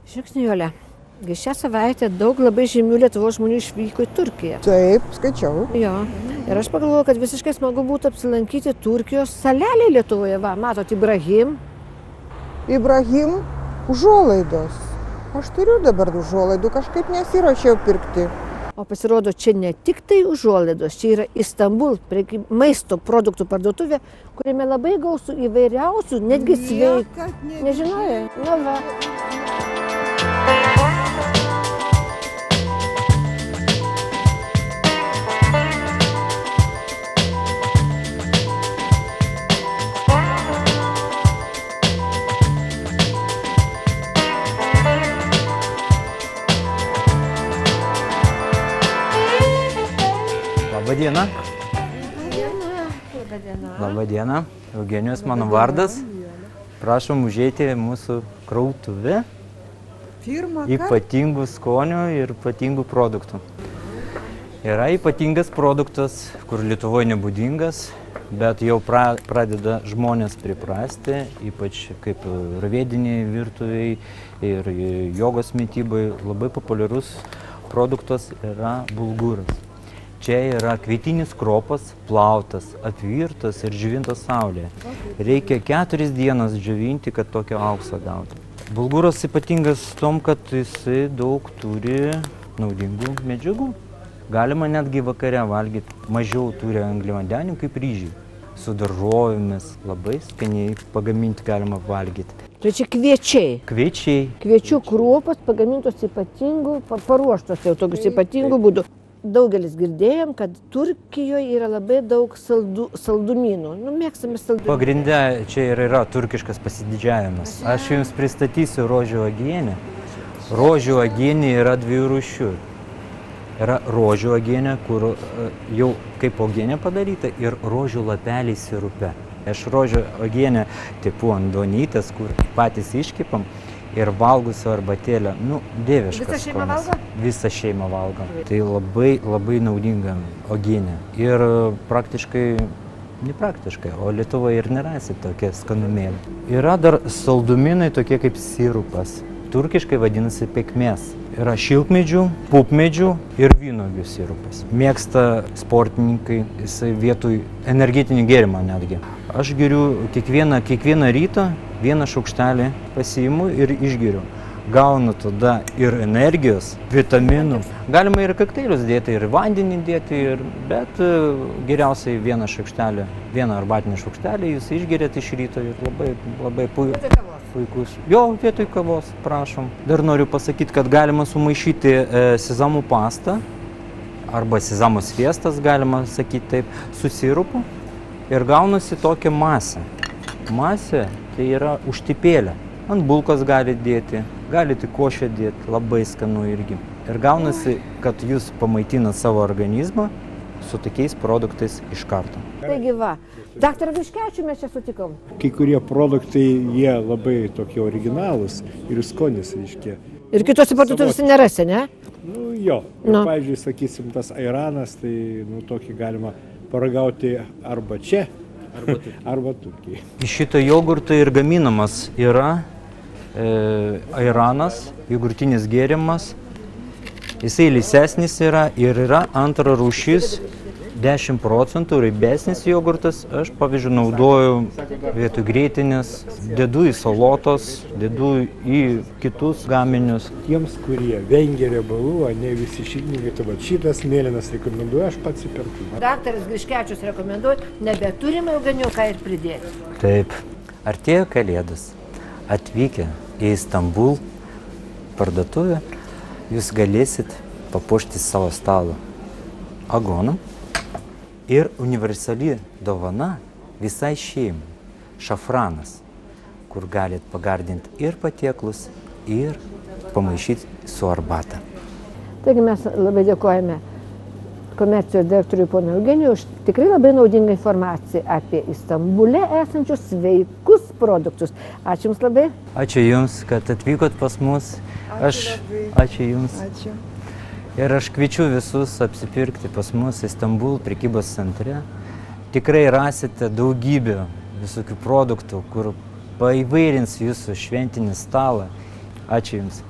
Žiūrėk, Nijolė, šią savaitę daug labai žymių Lietuvos žmonių išvyko į Turkiją. Taip, skaičiau. Jo. Ir aš pagalvojau, kad visiškai smagu būtų apsilankyti Turkijos salelėje Lietuvoje. Va, matot, Ibrahim. Ibrahim, užuolaidos. Aš turiu dabar užuolaidų, kažkaip nesiruošiau pirkti. O pasirodo, čia ne tik tai užuolaidos, čia yra Istanbul maisto produktų parduotuvė, kuriame labai gausu įvairiausių, netgi sveikų. Nežinojai? Na va. Labadiena. Labadiena. Labadiena. Eugenijus mano vardas. Prašom užeiti mūsų krautuvę. Ypatingų skonių ir ypatingų produktų. Yra ypatingas produktas, kur Lietuvoje nebūdingas, bet jau pradeda žmonės priprasti, ypač kaip vėdiniai virtuviai ir jogos mitybai. Labai populiarus produktas yra bulguras. Čia yra kvietinis kropas, plautas, apvirtas ir džiovintas saulėje. Reikia 4 dienas džiovinti, kad tokio aukso gauti. Bulguras ypatingas tom, kad jisai daug turi naudingų medžiagų. Galima netgi vakare valgyti, mažiau turi angliavandenių kaip ryžiai. Su daržovėmis labai skaniai pagaminti galima valgyti. Tai čia kviečiai. Kviečiai. Kviečių kruopos pagamintos ypatingų, paruoštos jau tokius ypatingų būdų. Daugelis girdėjom, kad Turkijoje yra labai daug saldumynų. Mėgstame saldumynų. Pagrinde čia yra turkiškas pasididžiavimas. Aš jums pristatysiu rožių uogienę. Rožių uogienė yra 2 rūšių. Yra rožių uogienė, kur jau kaip uogienė padaryta, ir rožių lapeliai sirupe. Aš rožių uogienę tepu ant duonytės, kur patys iškepam. Ir valgau su arbatėlė, dieviškas skonis. Visą šeimą valgo? Visą šeimą valgo. Tai labai naudinga uogienė. Ir nepraktiškai, o Lietuvoje ir nerasi tokie skanumėliai. Yra dar saldumynai tokie kaip sirupas. Turkiškai vadinasi pekmės. Yra šilkmedžių, pupmedžių ir vynuogių sirupas. Mėgsta sportininkai, jisai vietoj energetinį gėrimą netgi. Aš geriu kiekvieną rytą 1 šaukštelį pasiimu ir išgeriu. Gaunu tada ir energijos, vitaminų. Galima ir kokteilius dėti, ir vandenį dėti, bet geriausiai 1 šaukštelį, 1 arbatinį šaukštelį jūs išgerėte iš ryto ir labai puikus. Jo, vietoj kavos, prašom. Dar noriu pasakyti, kad galima sumaišyti sezamų pastą arba sezamų sviestas, galima sakyti taip, su sirupu ir gaunasi tokia masė. Masė tai yra užtipėlė. Ant bulkos galite dėti, galite košę dėti, labai skanu irgi. Ir gaunasi, kad jūs pamaitinat savo organizmą su tokiais produktais iš karto. Taigi va, daktarą Griškevičių mes čia sutikom. Kai kurie produktai, jie labai tokie originalūs ir skonis reiškia. Ir kitose parduotuvėse nerasi, ne? Jo. Pavyzdžiui, sakysim, tas airanas, tai tokį galima paragauti arba čia, arba Turkijai. Iš šito jogurto ir gaminamas yra airanas, jogurtinis gėrimas. Jisai lysesnis yra ir yra antra rūšis, 10% riebesnis jogurtas. Aš, pavyzdžiui, naudoju vietoj grietinės, dedu į salotos, dedu į kitus gaminius. Tiems, kurie vengia riebalų, ne visi šiltininkai, tai šitas mėlynas rekomenduoju, aš pats įperku. Daktaras Griškevičius rekomenduoja, nebeturime Eugenijų ką ir pridėti. Taip, artėjo Kalėdos. Atvykę į Istanbul parduotuvę, jūs galėsit papuošti savo stalą agoną. Ir universali dovana visai šeimai – šafranas, kur galit pagardinti ir patiekalus, ir pamaišyti su arbata. Taigi mes labai dėkojame komercijos direktoriui ponui Eugenijui už tikrai labai naudingą informaciją apie Istambule esančius sveikus produktus. Ačiū Jums labai. Ačiū Jums, kad atvykot pas mus. Ačiū Jums. Ačiū. Ir aš kviečiu visus apsipirkti pas mus Istanbul prekybos centre. Tikrai rasite daugybę visokių produktų, kur paįvairins jūsų šventinį stalą. Ačiū Jums.